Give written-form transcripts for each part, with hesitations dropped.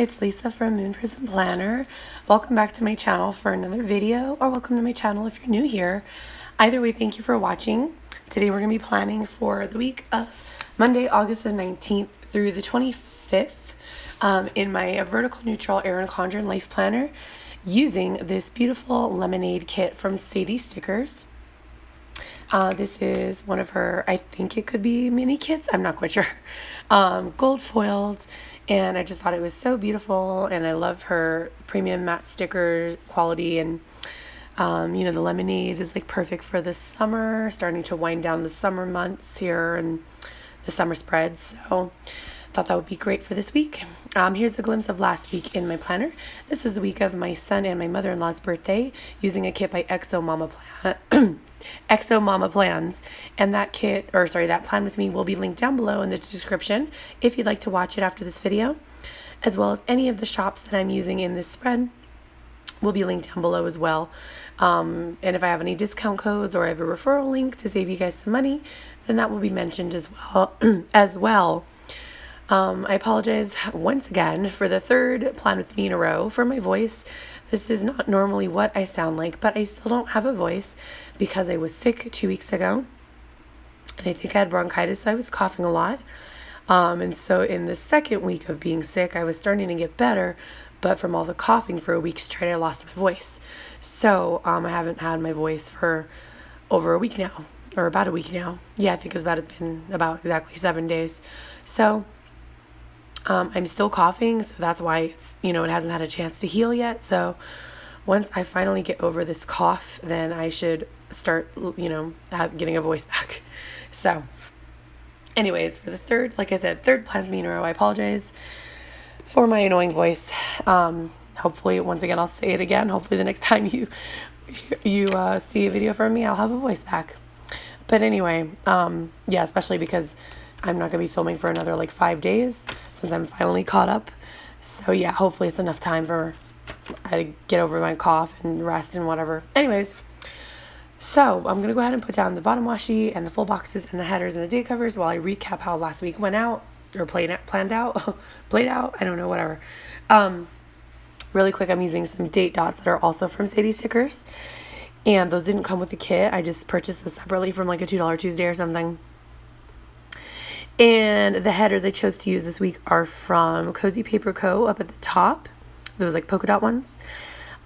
it's Lisa from MOONPRISM Planner. Welcome back to my channel for another video, or welcome to my channel if you're new here. Either way, thank you for watching. Today we're going to be planning for the week of Monday, August the 19th through the 25th in my vertical neutral Erin Condren Life Planner using this beautiful lemonade kit from Sadie Stickers. This is one of her, I think it could be mini kits, I'm not quite sure, gold foiled, and I just thought it was so beautiful, and I love her premium matte sticker quality, and you know, the lemonade is like perfect for the summer, starting to wind down the summer months here and the summer spreads, so I thought that would be great for this week. Here's a glimpse of last week in my planner. This is the week of my son and my mother-in-law's birthday, using a kit by xoxo Mama Plans, and that kit, or sorry, that plan with me will be linked down below in the description if you'd like to watch it after this video, as well as any of the shops that I'm using in this spread will be linked down below as well. And if I have any discount codes or I have a referral link to save you guys some money, then that will be mentioned as well. I apologize once again for the third plan with me in a row for my voice. This is not normally what I sound like, but I still don't have a voice because I was sick 2 weeks ago, and I think I had bronchitis, so I was coughing a lot. And so in the second week of being sick, I was starting to get better, but from all the coughing for a week straight, I lost my voice. So I haven't had my voice for over a week now, or about a week now. Yeah, I think it's been about exactly 7 days. So I'm still coughing, so that's why it's, you know, it hasn't had a chance to heal yet. So once I finally get over this cough, then I should start, you know, getting a voice back. So anyways, for the third, like I said, third plan with me in a row, I apologize for my annoying voice. Hopefully, once again, I'll say it again. Hopefully the next time you see a video from me, I'll have a voice back. But anyway, yeah, especially because I'm not going to be filming for another like 5 days since I'm finally caught up. So yeah, hopefully it's enough time for I to get over my cough and rest and whatever. Anyways, so I'm going to go ahead and put down the bottom washi and the full boxes and the headers and the date covers while I recap how last week went out, or played out, I don't know, whatever. Really quick, I'm using some date dots that are also from Sadie Stickers, and those didn't come with the kit. I just purchased those separately from like a $2 Tuesday or something. And the headers I chose to use this week are from Cozy Paper Co. up at the top. Those like polka dot ones.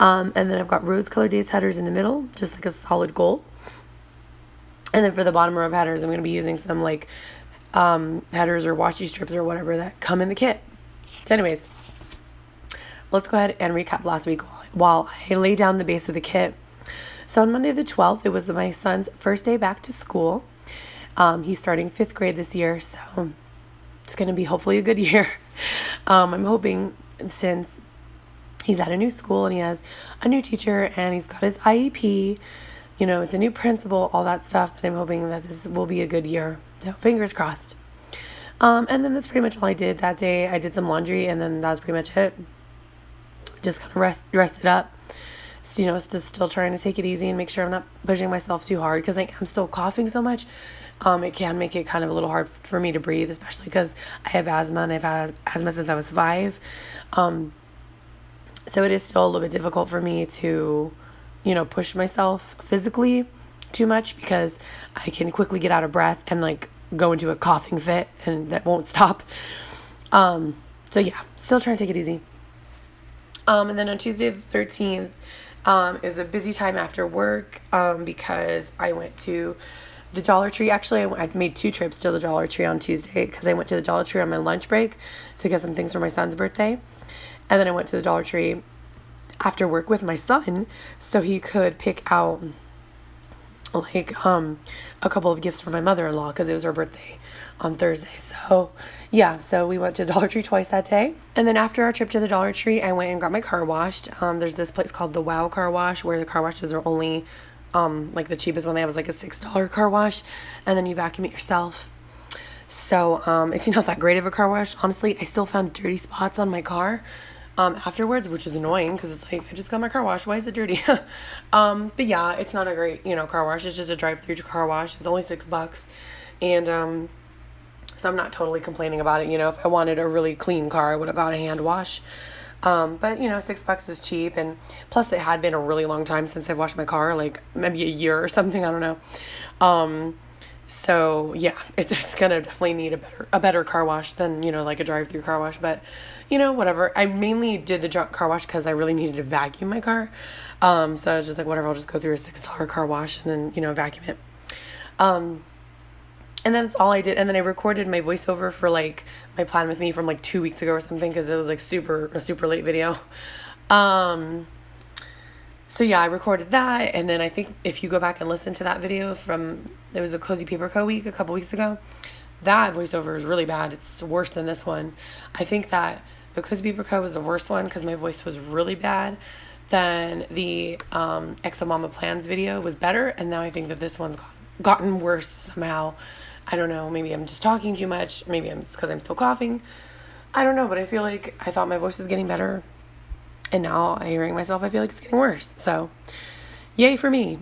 And then I've got rose colored days headers in the middle, just like a solid gold. And then for the bottom row of headers, I'm going to be using some like headers or washi strips or whatever that come in the kit. So anyways, let's go ahead and recap last week while I lay down the base of the kit. So on Monday the 12th, it was my son's first day back to school. He's starting 5th grade this year, so it's going to be hopefully a good year. I'm hoping, since he's at a new school and he has a new teacher and he's got his IEP, you know, it's a new principal, all that stuff, that I'm hoping that this will be a good year. So fingers crossed. And then that's pretty much all I did that day. I did some laundry, and then that was pretty much it. Just kind of rested up. So, you know, still trying to take it easy and make sure I'm not pushing myself too hard, because I'm still coughing so much. It can make it kind of a little hard for me to breathe, especially because I have asthma, and I've had asthma since I was 5. So it is still a little bit difficult for me to, you know, push myself physically too much, because I can quickly get out of breath and like go into a coughing fit, and that won't stop. So yeah, still trying to take it easy. And then on Tuesday the 13th is a busy time after work, because I went to the Dollar Tree. Actually, I made 2 trips to the Dollar Tree on Tuesday, because I went to the Dollar Tree on my lunch break to get some things for my son's birthday. And then I went to the Dollar Tree after work with my son so he could pick out like a couple of gifts for my mother-in-law, because it was her birthday on Thursday. So yeah, so we went to Dollar Tree twice that day. And then after our trip to the Dollar Tree, I went and got my car washed. There's this place called the Wow Car Wash, where the car washes are only like the cheapest one they have is like a $6 car wash, and then you vacuum it yourself. So it's not that great of a car wash, honestly. I still found dirty spots on my car afterwards, which is annoying, because it's like, I just got my car washed, why is it dirty? But yeah, it's not a great, you know, car wash. It's just a drive-through car wash. It's only $6, and So I'm not totally complaining about it. You know, if I wanted a really clean car, I would have got a hand wash. But you know, $6 is cheap, and plus it had been a really long time since I've washed my car, like maybe a year or something, I don't know. So yeah, it's gonna definitely need a better car wash than, you know, like a drive-through car wash. But you know, whatever. I mainly did the car wash because I really needed to vacuum my car. So I was just like, whatever, I'll just go through a $6 car wash and then, you know, vacuum it. And that's all I did. And then I recorded my voiceover for like my plan with me from like 2 weeks ago or something, because it was like a super late video. So yeah, I recorded that, and then I think if you go back and listen to that video there was a Cozy Paper Co. week a couple weeks ago, that voiceover is really bad. It's worse than this one. I think that the Cozy Paper Co. was the worst one because my voice was really bad. Then the Exo Mama Plans video was better, and now I think that this one's gotten worse somehow. I don't know, maybe I'm just talking too much, maybe it's because I'm still coughing. I don't know, but I feel like I thought my voice was getting better, and now hearing myself, I feel like it's getting worse. So, yay for me.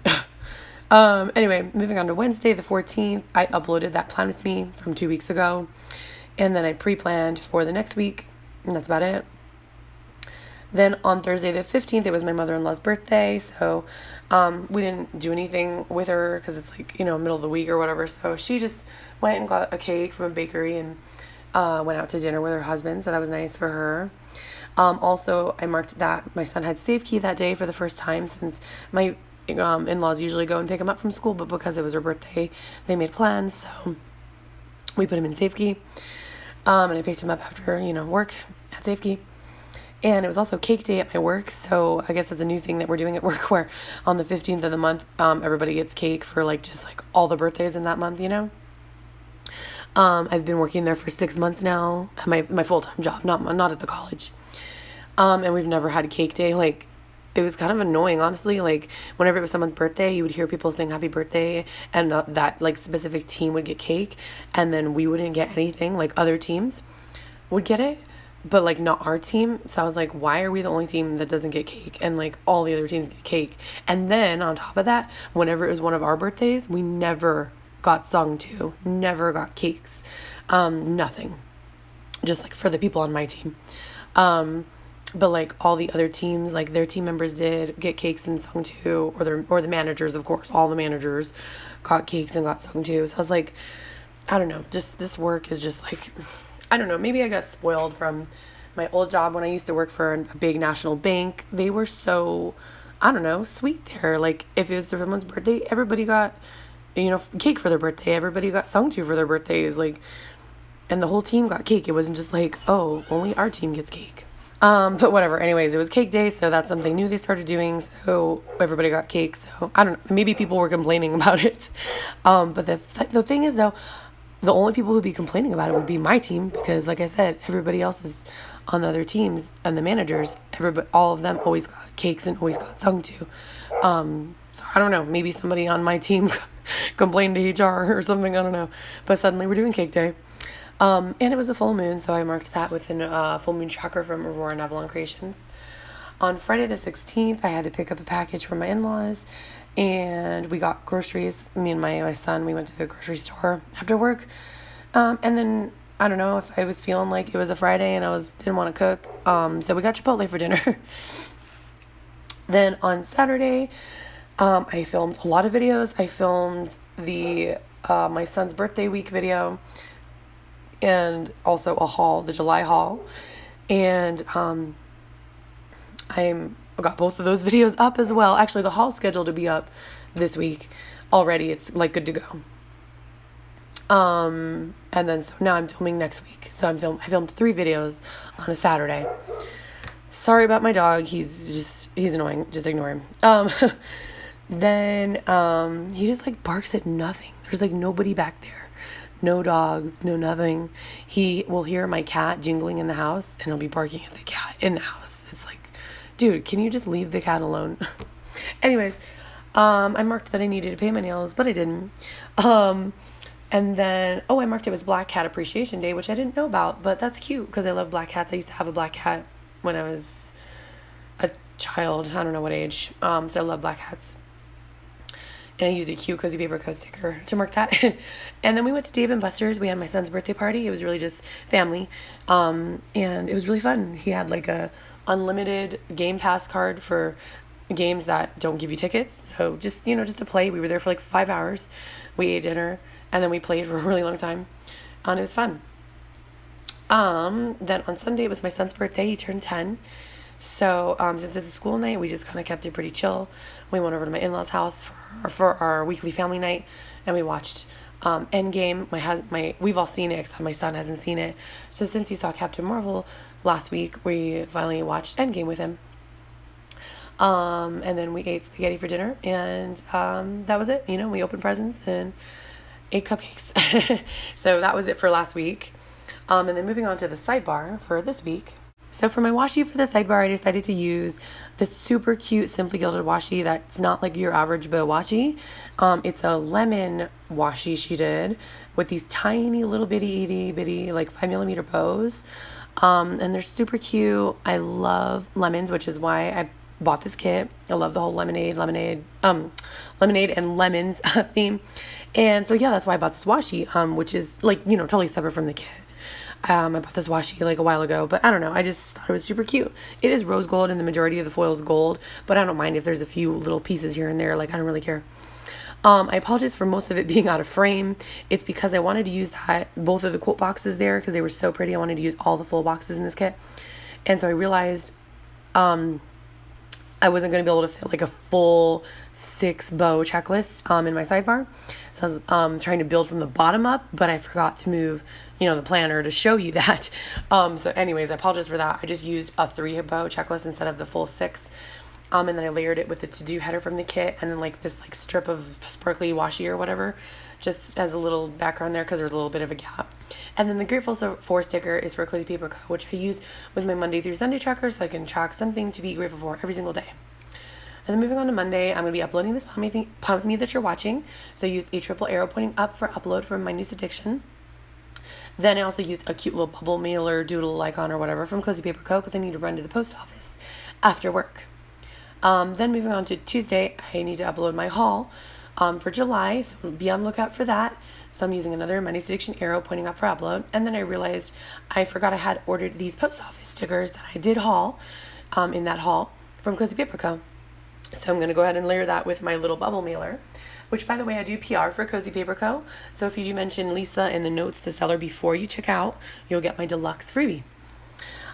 Anyway, moving on to Wednesday the 14th, I uploaded that plan with me from 2 weeks ago, and then I pre-planned for the next week, and that's about it. Then on Thursday the 15th, it was my mother-in-law's birthday, so we didn't do anything with her because it's like, you know, middle of the week or whatever. So she just went and got a cake from a bakery and went out to dinner with her husband, so that was nice for her. Also, I marked that my son had safe key that day for the first time, since my in-laws usually go and pick him up from school, but because it was her birthday, they made plans, so we put him in safe key. And I picked him up after, you know, work at safe key. And it was also cake day at my work, so I guess that's a new thing that we're doing at work, where on the 15th of the month, everybody gets cake for like just like all the birthdays in that month, you know. I've been working there for 6 months now, at my full-time job, not at the college. And we've never had cake day. Like, it was kind of annoying, honestly. Like, whenever it was someone's birthday, you would hear people saying happy birthday, and that like specific team would get cake, and then we wouldn't get anything. Like, other teams would get it, but like not our team. So I was like, why are we the only team that doesn't get cake, and like all the other teams get cake? And then on top of that, whenever it was one of our birthdays, we never got sung to, never got cakes, nothing, just like for the people on my team. But like all the other teams, like their team members did get cakes and sung to, or the managers, of course, all the managers got cakes and got sung to. So I was like, I don't know, just this work is just like, I don't know, maybe I got spoiled from my old job when I used to work for a big national bank. They were so, I don't know, sweet there. Like, if it was someone's birthday, everybody got, you know, cake for their birthday. Everybody got sung to for their birthdays. Like, and the whole team got cake. It wasn't just like, oh, only our team gets cake. But whatever. Anyways, it was cake day, so that's something new they started doing. So everybody got cake. So I don't know. Maybe people were complaining about it. But the thing is, though, the only people who'd be complaining about it would be my team, because like I said, everybody else is on the other teams, and the managers, all of them always got cakes and always got sung to. So I don't know, maybe somebody on my team complained to HR or something, I don't know. But suddenly we're doing cake day. And it was a full moon, so I marked that within a full moon tracker from Aurora and Avalon Creations. On Friday the 16th, I had to pick up a package from my in-laws, and we got groceries. Me and my son, we went to the grocery store after work. And then I don't know if I was feeling like it was a Friday and I didn't want to cook. So we got Chipotle for dinner. Then on Saturday, I filmed a lot of videos. I filmed the my son's birthday week video, and also a haul, the July haul. And I got both of those videos up as well. Actually, the haul's scheduled to be up this week already. It's like good to go. And then so now I'm filming next week. So I filmed 3 videos on a Saturday. Sorry about my dog. He's annoying. Just ignore him. Then he just like barks at nothing. There's like nobody back there. No dogs, no nothing. He will hear my cat jingling in the house, and he'll be barking at the cat in the house. It's like, dude, can you just leave the cat alone? Anyways, I marked that I needed to pay my nails, but I didn't. And then, I marked it was Black Cat Appreciation Day, which I didn't know about, but that's cute because I love black cats. I used to have a black cat when I was a child. I don't know what age. So I love black cats. and I used a cute Cozy Paper Co sticker to mark that. And then we went to Dave & Buster's. We had my son's birthday party. It was really just family, and it was really fun. He had like a unlimited Game Pass card for games that don't give you tickets. So just, just to play. We were there for like 5 hours. We ate dinner, and then we played for a really long time, and it was fun. Then on Sunday, it was my son's birthday. He turned 10. So, since it's a school night, we just kind of kept it pretty chill. We went over to my in-laws' house for our weekly family night, and we watched Endgame. We've all seen it, except my son hasn't seen it. So since he saw Captain Marvel last week, we finally watched Endgame with him. And then we ate spaghetti for dinner, and that was it. We opened presents and ate cupcakes. So that was it for last week. And then moving on to the sidebar for this week. So for my washi for the sidebar, I decided to use this super cute Simply Gilded washi that's not like your average bow washi. It's a lemon washi she did with these tiny little bitty like 5mm bows. And they're super cute. I love lemons, which is why I bought this kit. I love the whole lemonade and lemons theme. And so yeah, that's why I bought this washi, which is like, totally separate from the kit. I bought this washi like a while ago, but I don't know. I just thought it was super cute. It is rose gold and the majority of the foil is gold, but I don't mind if there's a few little pieces here and there. Like, I don't really care. I apologize for most of it being out of frame. It's because I wanted to use both of the quote boxes there because they were so pretty. I wanted to use all the full boxes in this kit. And so I realized, I wasn't going to be able to fit like a full 6 bow checklist in my sidebar. So I was trying to build from the bottom up, but I forgot to move, the planner to show you that. So anyways, I apologize for that. I just used a 3 bow checklist instead of the full 6. And then I layered it with the to-do header from the kit, and then like this like strip of sparkly washi or whatever, just as a little background there because there's a little bit of a gap. And then the Grateful for sticker is for Cozy Paper Co, which I use with my Monday through Sunday tracker so I can track something to be grateful for every single day. And then moving on to Monday, I'm going to be uploading this plan with me that you're watching. So I use a triple arrow pointing up for upload from my newest addiction. Then I also used a cute little bubble mailer doodle icon or whatever from Cozy Paper Co because I need to run to the post office after work. Then moving on to Tuesday, I need to upload my haul for July, so be on the lookout for that. So I'm using another Monday's Addiction arrow pointing up for upload. And then I realized I forgot I had ordered these post office stickers that I did haul in that haul from Cozy Paper Co. So I'm going to go ahead and layer that with my little bubble mailer, which, by the way, I do PR for Cozy Paper Co. So if you do mention Lisa in the notes to seller before you check out, you'll get my deluxe freebie.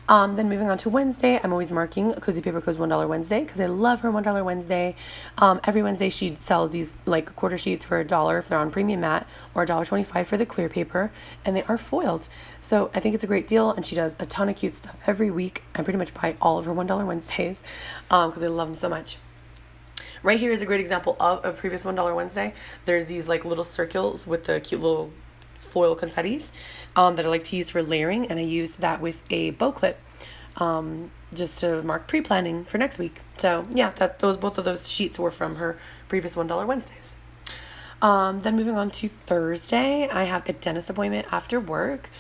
Then moving on to Wednesday, I'm always marking Cozy Paper Co's $1 Wednesday because I love her $1 Wednesday. Every Wednesday she sells these like quarter sheets for $1 if they're on premium matte, or $1.25 for the clear paper, and they are foiled. So I think it's a great deal, and she does a ton of cute stuff every week. I pretty much buy all of her $1 Wednesdays because I love them so much. Right here is a great example of a previous $1 Wednesday. There's these like little circles with the cute little foil confettis that I like to use for layering, and I used that with a bow clip just to mark pre-planning for next week. So yeah, both of those sheets were from her previous $1 Wednesdays. Then moving on to Thursday, I have a dentist appointment after work.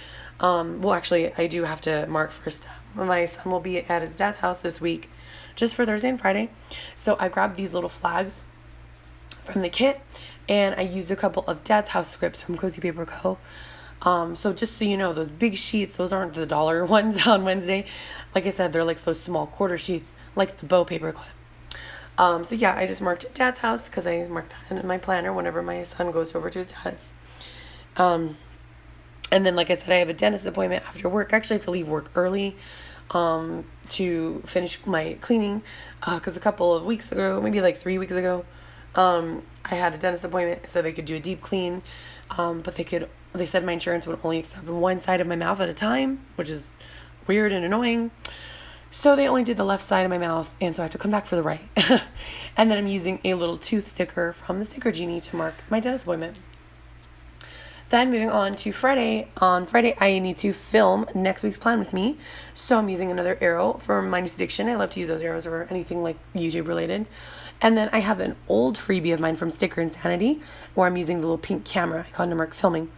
Well, actually, I do have to mark first. My son will be at his dad's house this week, just for Thursday and Friday. So I grabbed these little flags from the kit, and I used a couple of Dad's House scripts from Cozy Paper Co. So just so you know, those big sheets, those aren't the dollar ones on Wednesday. Like I said, they're like those small quarter sheets, like the bow paper clip. So yeah, I just marked Dad's house because I marked that in my planner whenever my son goes over to his dad's. And then, like I said, I have a dentist appointment after work. I actually have to leave work early to finish my cleaning because a couple of weeks ago, maybe like 3 weeks ago, I had a dentist appointment so they could do a deep clean, but they said my insurance would only accept one side of my mouth at a time, which is weird and annoying. So they only did the left side of my mouth, and so I have to come back for the right. And then I'm using a little tooth sticker from the Sticker Genie to mark my dentist appointment. Then moving on to Friday. On Friday, I need to film next week's plan with me. So I'm using another arrow for my newest addiction. I love to use those arrows for anything like YouTube related. And then I have an old freebie of mine from Sticker Insanity where I'm using the little pink camera icon to mark filming.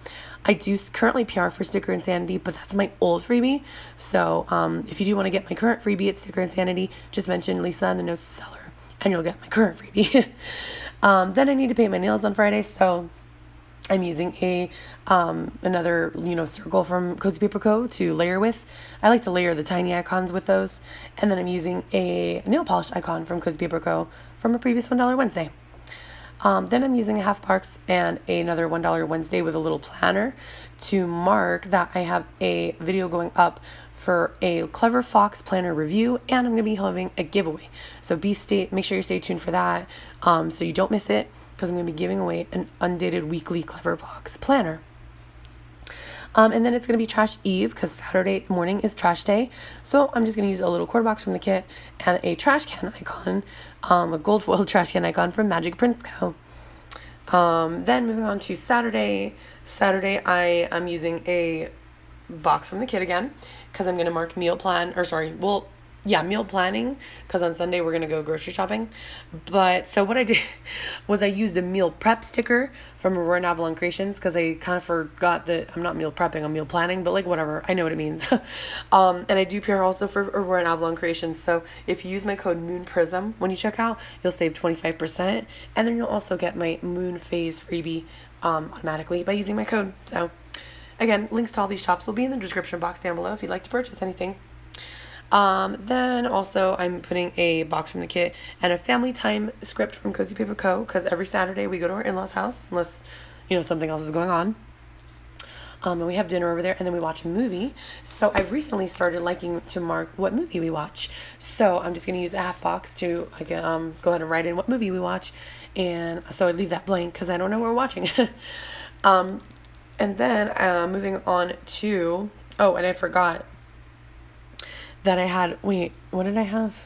I do currently PR for Sticker Insanity, but that's my old freebie. So if you do want to get my current freebie at Sticker Insanity, just mention Lisa in the notes to seller, and you'll get my current freebie. Then I need to paint my nails on Friday, so I'm using another circle from Cozy Paper Co. to layer with. I like to layer the tiny icons with those. And then I'm using a nail polish icon from Cozy Paper Co. from a previous $1 Wednesday. Then I'm using a half box and another $1 Wednesday with a little planner to mark that I have a video going up for a Clever Fox planner review, and I'm going to be having a giveaway. So make sure you stay tuned for that so you don't miss it, because I'm going to be giving away an undated weekly Clever Fox planner. And then it's going to be Trash Eve, because Saturday morning is trash day. So I'm just going to use a little quarter box from the kit and a trash can icon, a gold foil trash can icon from Magic Prince Co. Then moving on to Saturday. I am using a box from the kit again, because I'm going to mark meal planning, because on Sunday we're going to go grocery shopping. But so what I did was I used a meal prep sticker from Aurora and Avalon Creations, because I kind of forgot that I'm not meal prepping, I'm meal planning, but like whatever, I know what it means. And I do PR also for Aurora and Avalon Creations, so if you use my code MOONPRISM when you check out, you'll save 25%, and then you'll also get my Moon Phase freebie automatically by using my code. So again, links to all these shops will be in the description box down below if you'd like to purchase anything. Then also I'm putting a box from the kit and a family time script from Cozy Paper Co. because every Saturday we go to our in-laws house unless, something else is going on. And we have dinner over there, and then we watch a movie. So I've recently started liking to mark what movie we watch. So I'm just going to use a half box to go ahead and write in what movie we watch. And so I leave that blank because I don't know what we're watching. And then moving on to, and I forgot that I had, what did I have?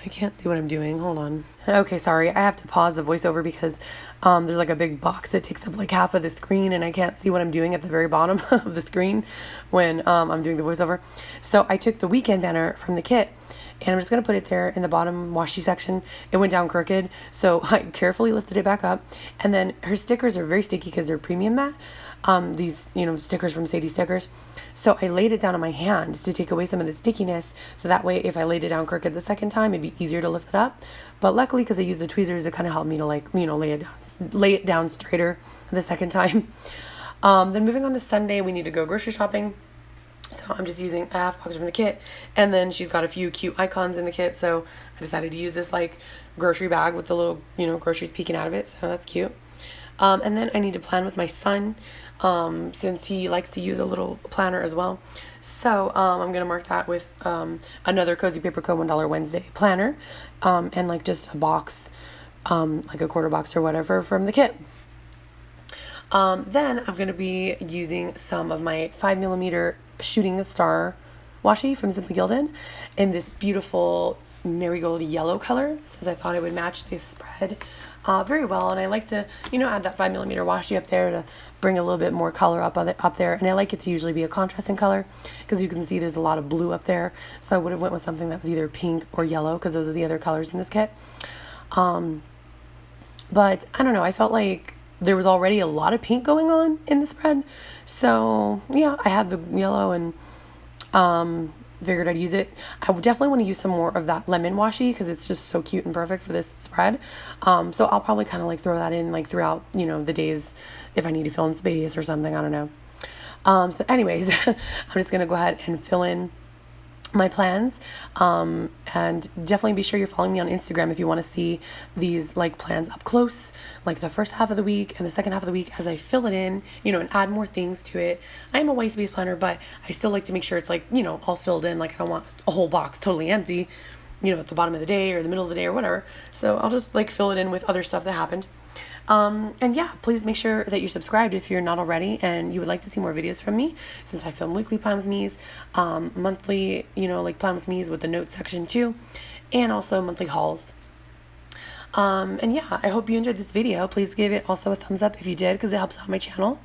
I can't see what I'm doing. Hold on. Okay, sorry. I have to pause the voiceover because there's like a big box that takes up like half of the screen, and I can't see what I'm doing at the very bottom of the screen when I'm doing the voiceover. So I took the weekend banner from the kit, and I'm just going to put it there in the bottom washi section. It went down crooked, so I carefully lifted it back up. And then her stickers are very sticky because they're premium matte. These, stickers from Sadie Stickers. So I laid it down on my hand to take away some of the stickiness, so that way if I laid it down crooked the second time, it'd be easier to lift it up. But luckily, because I used the tweezers, it kind of helped me to lay it down straighter the second time. Then moving on to Sunday, we need to go grocery shopping. So I'm just using a half box from the kit, and then she's got a few cute icons in the kit, so I decided to use this like grocery bag with the little, groceries peeking out of it, so that's cute. And then I need to plan with my son, since he likes to use a little planner as well. So I'm going to mark that with another Cozy Paper Co. $1 Wednesday planner, and like just a box, like a quarter box or whatever from the kit. Then I'm going to be using some of my 5mm Shooting Star washi from Simply Gilded in this beautiful marigold yellow color, since I thought it would match this spread very well. And I like to, add that 5mm washi up there to bring a little bit more color up there. And I like it to usually be a contrasting color, because you can see there's a lot of blue up there. So I would have went with something that was either pink or yellow, because those are the other colors in this kit. But I don't know, I felt like there was already a lot of pink going on in the spread. So yeah, I had the yellow and figured I'd use it. I would definitely want to use some more of that lemon washi, because it's just so cute and perfect for this spread. So I'll probably kind of like throw that in like throughout, the days if I need to fill in space or something. I don't know. So anyways, I'm just going to go ahead and fill in my plans, and definitely be sure you're following me on Instagram if you want to see these like plans up close, like the first half of the week and the second half of the week as I fill it in, and add more things to it. I'm a white space planner, but I still like to make sure it's like, all filled in. Like I don't want a whole box totally empty, at the bottom of the day or the middle of the day or whatever. So I'll just like fill it in with other stuff that happened. And yeah, please make sure that you're subscribed if you're not already and you would like to see more videos from me, since I film weekly plan with me's, monthly, like plan with me's with the notes section too, and also monthly hauls. And yeah, I hope you enjoyed this video. Please give it also a thumbs up if you did, because it helps out my channel.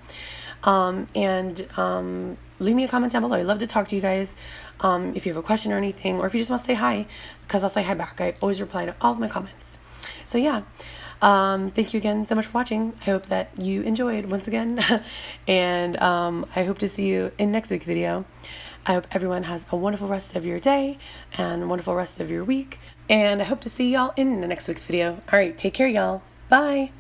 Leave me a comment down below. I'd love to talk to you guys. If you have a question or anything, or if you just want to say hi, because I'll say hi back. I always reply to all of my comments. So yeah. Thank you again so much for watching. I hope that you enjoyed once again. And I hope to see you in next week's video. I hope everyone has a wonderful rest of your day and a wonderful rest of your week. And I hope to see y'all in the next week's video. All right, take care, y'all. Bye!